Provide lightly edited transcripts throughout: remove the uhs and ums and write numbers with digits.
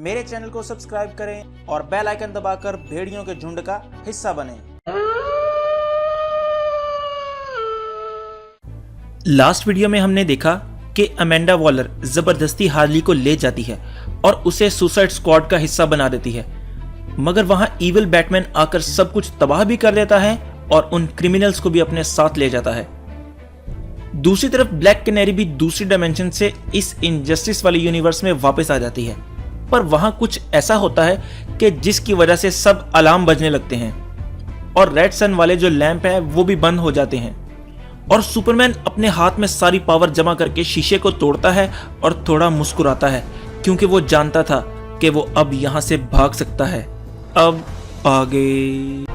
मेरे चैनल को सब्सक्राइब करें और बेल आइकन दबाकर भेड़ियों के झुंड का हिस्सा बनें। लास्ट वीडियो में हमने देखा कि अमेंडा वॉलर जबरदस्ती हार्ली को ले जाती है और उसे सुसाइड स्क्वाड का हिस्सा बना देती है, मगर वहां इविल बैटमैन आकर सब कुछ तबाह भी कर देता है और उन क्रिमिनल्स को भी अपने साथ ले जाता है। दूसरी तरफ ब्लैक कैनेरी भी दूसरी डायमेंशन से इस इनजस्टिस वाले यूनिवर्स में वापस आ जाती है, पर वहां कुछ ऐसा होता है कि जिसकी वजह से सब अलार्म बजने लगते हैं और रेड सन वाले जो लैंप है वो भी बंद हो जाते हैं और सुपरमैन अपने हाथ में सारी पावर जमा करके शीशे को तोड़ता है और थोड़ा मुस्कुराता है, क्योंकि वो जानता था कि वो अब यहां से भाग सकता है। अब आगे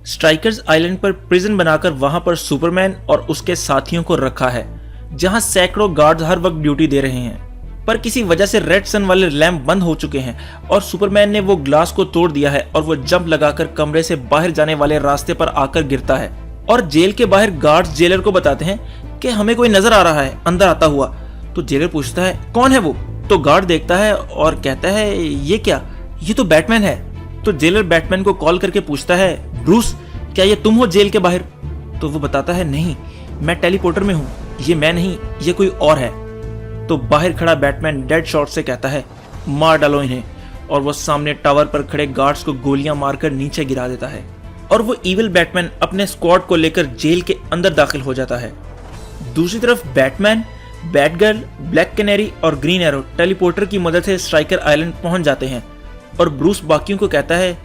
स्ट्राइकर्स आइलैंड पर प्रिजन बनाकर वहां पर सुपरमैन और उसके साथियों को रखा है, जहां सैकड़ों गार्ड्स हर वक्त ड्यूटी दे रहे हैं। पर किसी वजह से रेड सन वाले लैंप बंद हो चुके हैं और सुपरमैन ने वो ग्लास को तोड़ दिया है और वो जंप लगाकर कमरे से बाहर जाने वाले रास्ते पर आकर गिरता है और जेल के बाहर गार्ड्स जेलर को बताते हैं कि हमें कोई नजर आ रहा है अंदर आता हुआ। तो जेलर पूछता है कौन है वो? तो गार्ड देखता है और कहता है ये क्या, ये तो बैटमैन है। तो जेलर बैटमैन को कॉल करके पूछता है ब्रूस, क्या ये तुम हो जेल के बाहर? तो वो बताता है नहीं, मैं टेलीपोर्टर में हूँ, ये मैं नहीं, ये कोई और है। तो बाहर खड़ा बैटमैन डेड शॉट से कहता है मार डालो इन्हें, और वो सामने टावर पर खड़े गार्ड्स को गोलियां मारकर नीचे गिरा देता है और वो इविल बैटमैन अपने स्क्वाड को लेकर जेल के अंदर दाखिल हो जाता है। दूसरी तरफ बैटमैन, बैटगर्ल, ब्लैक कैनेरी और ग्रीन एरो टेलीपोर्टर की मदद से स्ट्राइकर आइलैंड पहुंच जाते हैं और ब्रूस बाकियों को कहता है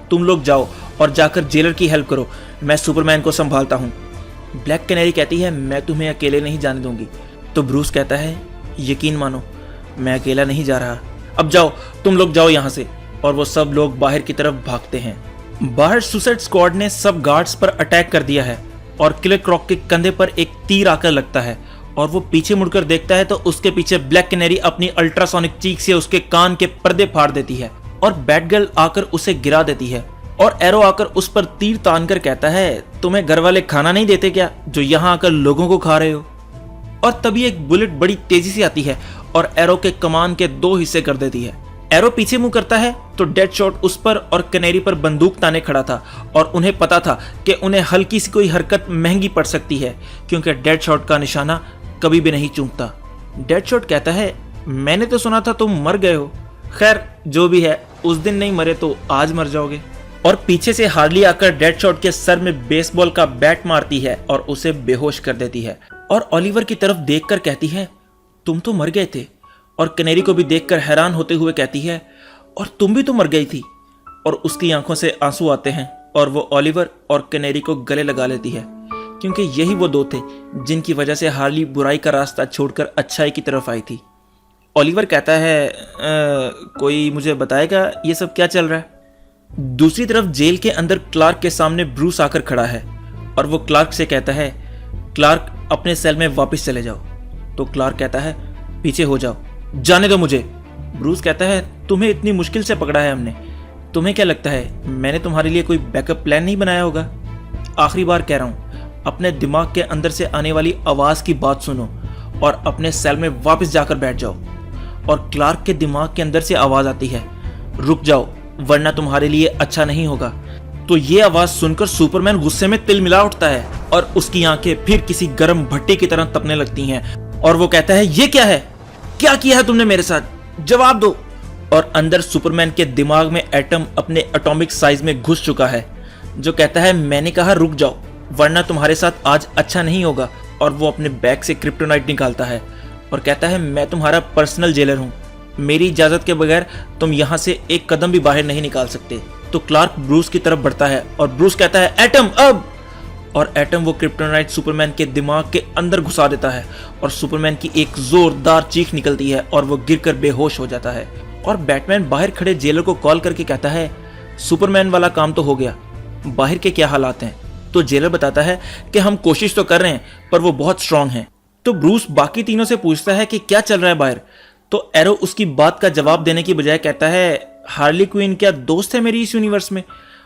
तुम लोग जाओ और जाकर जेलर की हेल्प करो, मैं सुपरमैन को संभालता हूँ। ब्लैक कैनेरी कहती है मैं तुम्हें अकेले नहीं जाने दूंगी। तो ब्रूस कहता है यकीन मानो मैं अकेला नहीं जा रहा, अब जाओ तुम लोग जाओ यहाँ से। और वो सब लोग बाहर की तरफ भागते हैं। बाहर सुसाइड स्क्वाड ने सब गार्ड्स पर अटैक कर दिया है और किलर क्रॉक के कंधे पर एक तीर आकर लगता है और वो पीछे मुड़कर देखता है तो उसके पीछे ब्लैक कैनेरी अपनी अल्ट्रासोनिक चीख से उसके कान के पर्दे फाड़ देती है और बैटगर्ल आकर उसे गिरा देती है और एरो आकर उस पर तीर तानकर कहता है तुम्हें घर वाले खाना नहीं देते क्या जो यहाँ आकर लोगों को खा रहे हो? और तभी एक बुलेट बड़ी तेजी से आती है और एरो के कमान के दो हिस्से कर देती है। एरो पीछे मुंह करता है तो डेड शॉट उस पर और कैनेरी पर बंदूक ताने खड़ा था और उन्हें पता था कि उन्हें हल्की सी कोई हरकत महंगी पड़ सकती है, क्योंकि डेड शॉट का निशाना कभी भी नहीं चूकता। डेड शॉट कहता है मैंने तो सुना था तुम मर गए हो, खैर जो भी है, उस दिन नहीं मरे तो आज मर जाओगे। और पीछे से हार्ली आकर डेड शॉट के सर में बेसबॉल का बैट मारती है और उसे बेहोश कर देती है और ओलिवर की तरफ देखकर कहती है तुम तो मर गए थे, और कैनेरी को भी देखकर हैरान होते हुए कहती है और तुम भी तो मर गई थी। और उसकी आंखों से आंसू आते हैं और वो ओलिवर और कैनेरी को गले लगा लेती है, क्योंकि यही वो दो थे जिनकी वजह से हार्ली बुराई का रास्ता छोड़कर अच्छाई की तरफ आई थी। ओलिवर कहता है कोई मुझे बताएगा ये सब क्या चल रहा है? दूसरी तरफ जेल के अंदर क्लार्क के सामने ब्रूस आकर खड़ा है और वो क्लार्क से कहता है क्लार्क अपने सेल में वापस चले जाओ। तो क्लार्क कहता है पीछे हो जाओ, जाने दो मुझे। ब्रूस कहता है तुम्हें इतनी मुश्किल से पकड़ा है हमने, तुम्हें क्या लगता है मैंने तुम्हारे लिए कोई बैकअप प्लान नहीं बनाया होगा? आखिरी बार कह रहा हूं, अपने दिमाग के अंदर से आने वाली आवाज की बात सुनो और अपने सेल में वापस जाकर बैठ जाओ। और क्लार्क के दिमाग के अंदर से आवाज आती है रुक जाओ वरना तुम्हारे लिए अच्छा नहीं होगा। तो ये आवाज सुनकर सुपरमैन गुस्से में तिलमिला उठता है और उसकी आंखें फिर किसी गर्म भट्टे की तरह तपने लगती हैं और वो कहता है ये क्या है, क्या किया है तुमने मेरे साथ, जवाब दो। और अंदर सुपरमैन के दिमाग में एटम अपने एटॉमिक साइज में घुस चुका है, जो कहता है मैंने कहा रुक जाओ वरना तुम्हारे साथ आज अच्छा नहीं होगा। और वो अपने बैग से क्रिप्टोनाइट निकालता है और कहता है मैं तुम्हारा पर्सनल जेलर हूँ, मेरी इजाजत के बगैर तुम यहाँ से एक कदम भी बाहर नहीं निकाल सकते। तो क्लार्क ब्रूस की तरफ बढ़ता है और ब्रूस कहता है एटम अब। और एटम वो क्रिप्टोनाइट सुपरमैन के दिमाग के अंदर घुसा देता है और सुपरमैन की एक जोरदार चीख निकलती है और वो गिरकर बेहोश हो जाता है। और बैटमैन बाहर खड़े जेलर को कॉल करके कहता है सुपरमैन वाला काम तो हो गया, बाहर के क्या हालात हैं? तो जेलर बताता है कि हम कोशिश तो कर रहे हैं पर वो बहुत स्ट्रांग हैं। तो ब्रूस बाकी तीनों से पूछता है कि क्या चल रहा है बाहर। तो एरो उसकी बात का जवाब देने की बजाय कहता है हार्ली क्विन क्या दोस्त है मेरी इस यूनिवर्स में,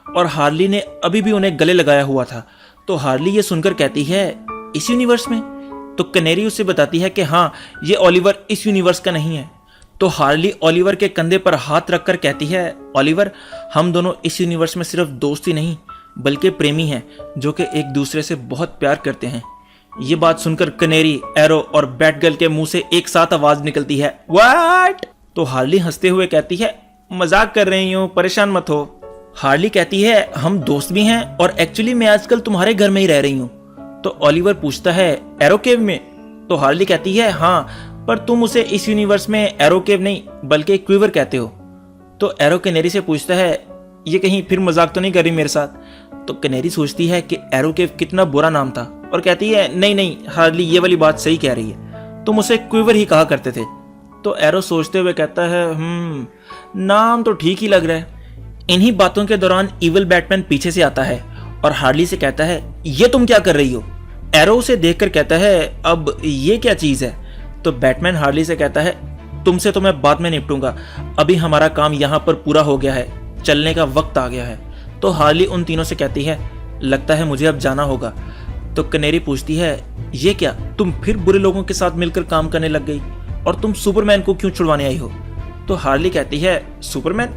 और हार्ली ने अभी भी उन्हें गले लगाया हुआ था। तो हार्ली ये सुनकर कहती है इस यूनिवर्स में। तो कैनेरी उससे बताती है कि हाँ, ये ओलिवर इस यूनिवर्स का नहीं है। तो हार्ली ओलिवर के कंधे पर हाथ रखकर कहती है ओलिवर, हम दोनों इस यूनिवर्स में सिर्फ दोस्त ही नहीं बल्कि प्रेमी हैं जो कि एक दूसरे से बहुत प्यार करते हैं। ये बात सुनकर कैनेरी, एरो और बैटगर्ल के मुंह से एक साथ आवाज निकलती है व्हाट। तो हार्ली हंसते हुए कहती है मजाक कर रही हूँ, परेशान मत हो। हार्ली कहती है हम दोस्त भी हैं और एक्चुअली मैं आजकल तुम्हारे घर में ही रह रही हूँ। तो ओलिवर पूछता है एरो केव में। तो हार्ली कहती है हाँ, पर तुम उसे इस यूनिवर्स में एरो केव नहीं बल्कि क्विवर कहते हो। तो एरो कैनेरी से पूछता है ये कहीं फिर मजाक तो नहीं कर रही मेरे साथ। तो कैनेरी सोचती है कि एरो केव कितना बुरा नाम था और कहती है नहीं नहीं हार्ली, ये वाली बात सही कह रही है, तुम उसे क्विवर ही कहा करते थे। तो एरो सोचते हुए कहता है नाम तो ठीक ही लग रहा है। इन्हीं बातों के दौरान इविल बैटमैन पीछे से आता है और हार्ली से कहता है ये तुम क्या कर रही हो। एरो उसे देखकर कहता है अब ये क्या चीज है। तो बैटमैन हार्ली से कहता है तुमसे तो मैं बाद में निपटूंगा, अभी हमारा काम यहाँ पर पूरा हो गया है, चलने का वक्त आ गया है। तो हार्ली उन तीनों से कहती है लगता है मुझे अब जाना होगा। तो कैनेरी पूछती है ये क्या, तुम फिर बुरे लोगों के साथ मिलकर काम करने लग गई, और तुम सुपरमैन को क्यों छुड़वाने आई हो। तो हार्ली कहती है सुपरमैन,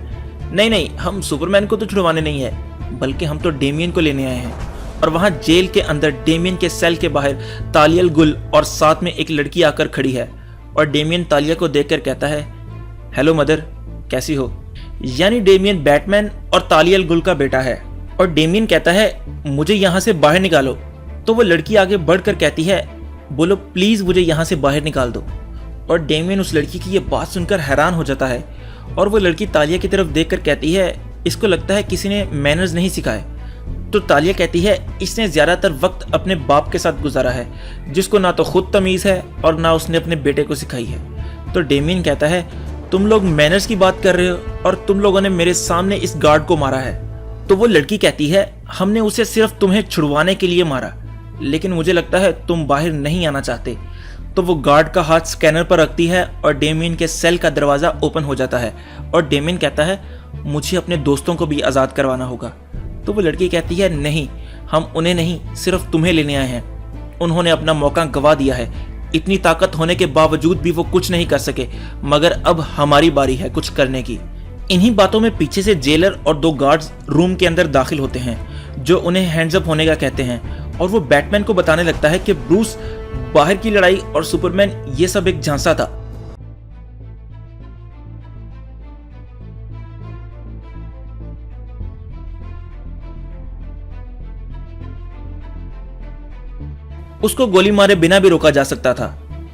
नहीं नहीं, हम सुपरमैन को तो छुड़वाने नहीं है बल्कि हम तो डेमियन को लेने आए हैं। और वहां जेल के अंदर डेमियन के सेल के बाहर तालियल गुल और साथ में एक लड़की आकर खड़ी है, और डेमियन तालिया को देखकर कहता है हेलो मदर, कैसी हो। यानी डेमियन बैटमैन और तालियल गुल का बेटा है। और डेमियन कहता है मुझे यहाँ से बाहर निकालो। तो वो लड़की आगे बढ़कर कहती है बोलो प्लीज मुझे यहाँ से बाहर निकाल दो। और डेमियन उस लड़की की ये बात सुनकर हैरान हो जाता है, और वो लड़की तालिया की तरफ देखकर कहती है इसको लगता है किसी ने मैनर्स नहीं सिखाए। तो तालिया कहती है इसने ज्यादातर वक्त अपने बाप के साथ गुजारा है, जिसको ना तो खुद तमीज है और ना उसने अपने बेटे को सिखाई है। तो डेमियन कहता है तुम लोग मैनर्स की बात कर रहे हो और तुम लोगों ने मेरे सामने इस गार्ड को मारा है। तो वो लड़की कहती है हमने उसे सिर्फ तुम्हें छुड़वाने के लिए मारा, लेकिन मुझे लगता है तुम बाहर नहीं आना चाहते। तो वो गार्ड का हाथ स्कैनर पर रखती है और डेमियन के सेल का दरवाजा ओपन हो जाता है, और डेमियन कहता है मुझे अपने दोस्तों को भी आज़ाद करवाना होगा। तो वो लड़की कहती है नहीं, हम उन्हें नहीं सिर्फ तुम्हें लेने आए हैं। उन्होंने अपना मौका गंवा दिया है, इतनी ताकत होने के बावजूद भी वो कुछ नहीं कर सके, मगर अब हमारी बारी है कुछ करने की। इन्हीं बातों में पीछे से जेलर और दो गार्ड्स रूम के अंदर दाखिल होते हैं जो उन्हें हैंड्स अप होने का कहते हैं, और वो बैटमैन को बताने लगता है कि ब्रूस, बाहर की लड़ाई और सुपरमैन ये सब एक झांसा था। उसको गोली मारे बिना भी रोका जा सकता था।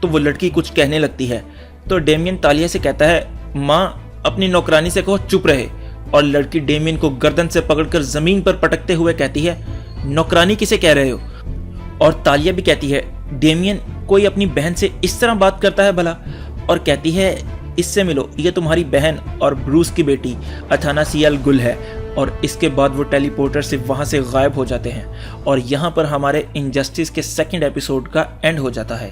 तो वो लड़की कुछ कहने लगती है। तो डेमियन तालिया से कहता है माँ अपनी नौकरानी से कहो चुप रहे, और लड़की डेमियन को गर्दन से पकड़कर जमीन पर पटकते हुए कहती है नौकरानी किसे कह रहे हो। और तालिया भी कहती है डेमियन कोई अपनी बहन से इस तरह बात करता है भला, और कहती है इससे मिलो, ये तुम्हारी बहन और ब्रूस की बेटी अथानासियल गुल है। और इसके बाद वो टेलीपोर्टर से वहां से गायब हो जाते हैं, और यहाँ पर हमारे इनजस्टिस के सेकंड एपिसोड का एंड हो जाता है।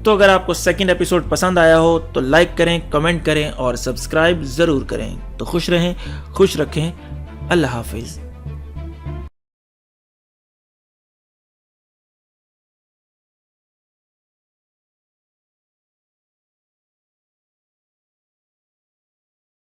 तो अगर आपको सेकंड एपिसोड पसंद आया हो तो लाइक करें, कमेंट करें और सब्सक्राइब जरूर करें। तो खुश रहें, खुश रखें, अल्लाह हाफिज।